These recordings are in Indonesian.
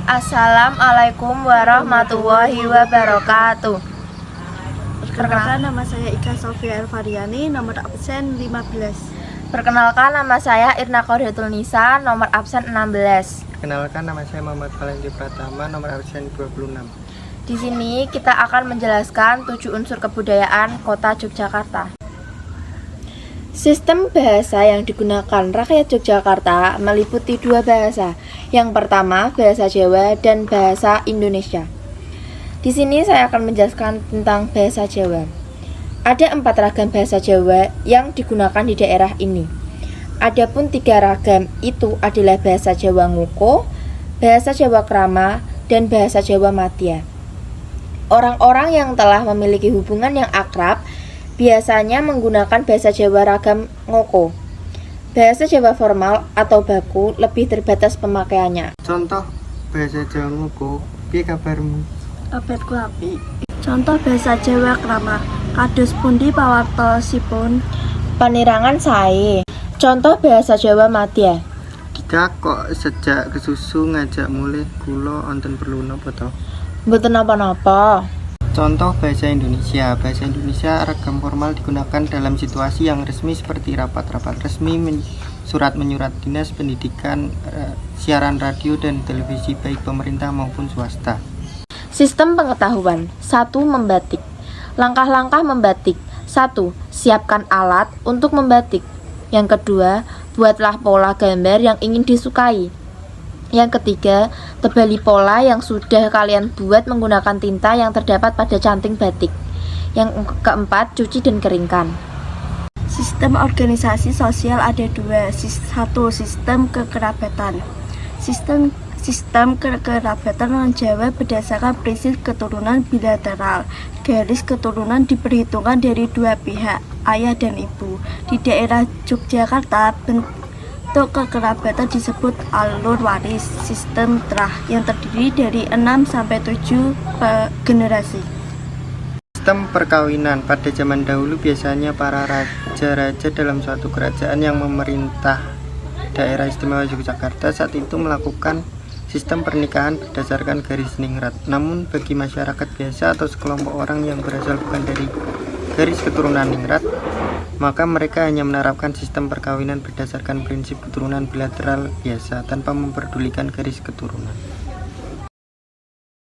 Assalamualaikum warahmatullahi wabarakatuh. Perkenalkan, nama saya Ika Sofia Elvariani, nomor absen 15. Perkenalkan, nama saya Irna Qaudatul Nisa, nomor absen 16. Perkenalkan, nama saya Muhammad Valenti Pratama, nomor absen 26. Di sini kita akan menjelaskan 7 unsur kebudayaan Kota Yogyakarta. Sistem bahasa yang digunakan rakyat Yogyakarta meliputi 2 bahasa. Yang pertama, bahasa Jawa dan bahasa Indonesia. Di sini saya akan menjelaskan tentang bahasa Jawa. Ada 4 ragam bahasa Jawa yang digunakan di daerah ini. Adapun 3 ragam itu adalah bahasa Jawa Ngoko, bahasa Jawa Krama, dan bahasa Jawa Madya. Orang-orang yang telah memiliki hubungan yang akrab biasanya menggunakan bahasa Jawa ragam Ngoko. Bahasa Jawa formal atau baku lebih terbatas pemakaiannya. Contoh bahasa Jawa Ngoko, piye kabarmu? Kabarku apik. Contoh bahasa Jawa Krama, kados pundi pawartosipun? Penirangan sae. Contoh bahasa Jawa Madya. Dika kok sejak kesusu ngajak mulih kula wonten perlu napa to? Mboten napa-napa. Contoh bahasa Indonesia. Bahasa Indonesia ragam formal digunakan dalam situasi yang resmi seperti rapat-rapat resmi, surat menyurat dinas pendidikan, siaran radio dan televisi baik pemerintah maupun swasta. Sistem pengetahuan. 1. Membatik. Langkah-langkah membatik. 1. Siapkan alat untuk membatik. Yang kedua, buatlah pola gambar yang ingin disukai. Yang ketiga, tebali pola yang sudah kalian buat menggunakan tinta yang terdapat pada canting batik. Yang keempat, cuci dan keringkan. Sistem organisasi sosial ada 2. 1. Sistem kekerabatan. Sistem kekerabatan orang Jawa berdasarkan prinsip keturunan bilateral. Garis keturunan diperhitungkan dari 2 pihak, ayah dan ibu. Di daerah Yogyakarta, bentuk kekerabatan disebut alur waris sistem terah yang terdiri dari 6-7 generasi. Sistem perkawinan. Pada zaman dahulu biasanya para raja-raja dalam suatu kerajaan yang memerintah daerah istimewa Yogyakarta saat itu melakukan sistem pernikahan berdasarkan garis ningrat. Namun bagi masyarakat biasa atau sekelompok orang yang berasal bukan dari garis keturunan ningrat, maka mereka hanya menerapkan sistem perkawinan berdasarkan prinsip keturunan bilateral biasa tanpa memperdulikan garis keturunan.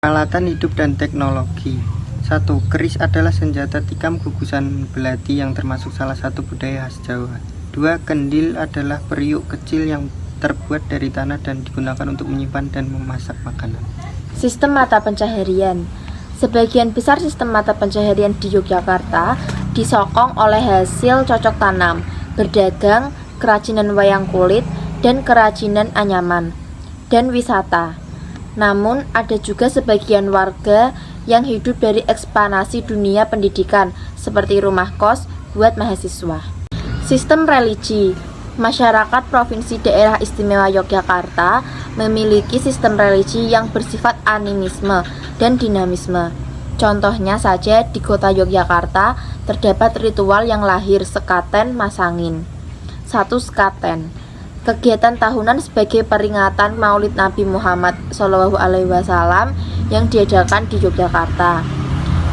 Peralatan hidup dan teknologi. 1. Keris adalah senjata tikam gugusan belati yang termasuk salah satu budaya khas Jawa. 2. Kendil adalah periuk kecil yang terbuat dari tanah dan digunakan untuk menyimpan dan memasak makanan. Sistem mata pencaharian. Sebagian besar sistem mata pencaharian di Yogyakarta disokong oleh hasil cocok tanam, berdagang, kerajinan wayang kulit, dan kerajinan anyaman, dan wisata. Namun, ada juga sebagian warga yang hidup dari ekspansi dunia pendidikan, seperti rumah kos buat mahasiswa. Sistem religi. Masyarakat Provinsi Daerah Istimewa Yogyakarta memiliki sistem religi yang bersifat animisme dan dinamisme. Contohnya saja di kota Yogyakarta terdapat ritual yang lahir Sekaten Masangin. 1. Sekaten. Kegiatan tahunan sebagai peringatan Maulid Nabi Muhammad SAW yang diadakan di Yogyakarta.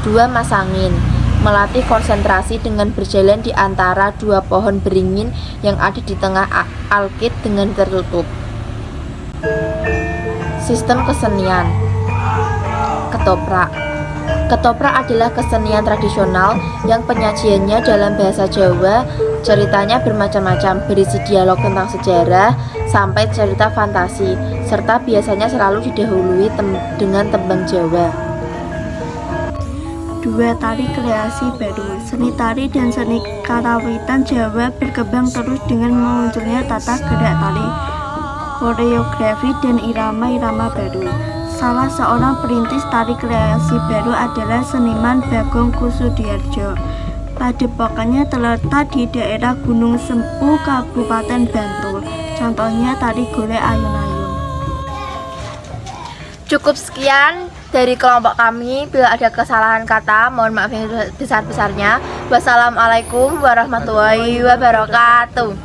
2. Masangin. Melatih konsentrasi dengan berjalan di antara 2 pohon beringin yang ada di tengah alkit dengan tertutup. Sistem kesenian. Ketoprak. Ketoprak adalah kesenian tradisional yang penyajiannya dalam bahasa Jawa. Ceritanya bermacam-macam, berisi dialog tentang sejarah sampai cerita fantasi, serta biasanya selalu didahului dengan tembang Jawa. 2. Tari kreasi baru. Seni tari dan seni karawitan Jawa berkembang terus dengan munculnya tata gerak tari, koreografi, dan irama-irama baru. Salah seorang perintis tari kreasi baru adalah seniman Bagong Kussudiardja. Padepokannya terletak di daerah Gunung Sempu, Kabupaten Bantul. Contohnya tari golek ayun-ayun. Cukup sekian dari kelompok kami. Bila ada kesalahan kata, mohon maaf yang besar-besarnya. Wassalamualaikum warahmatullahi wabarakatuh.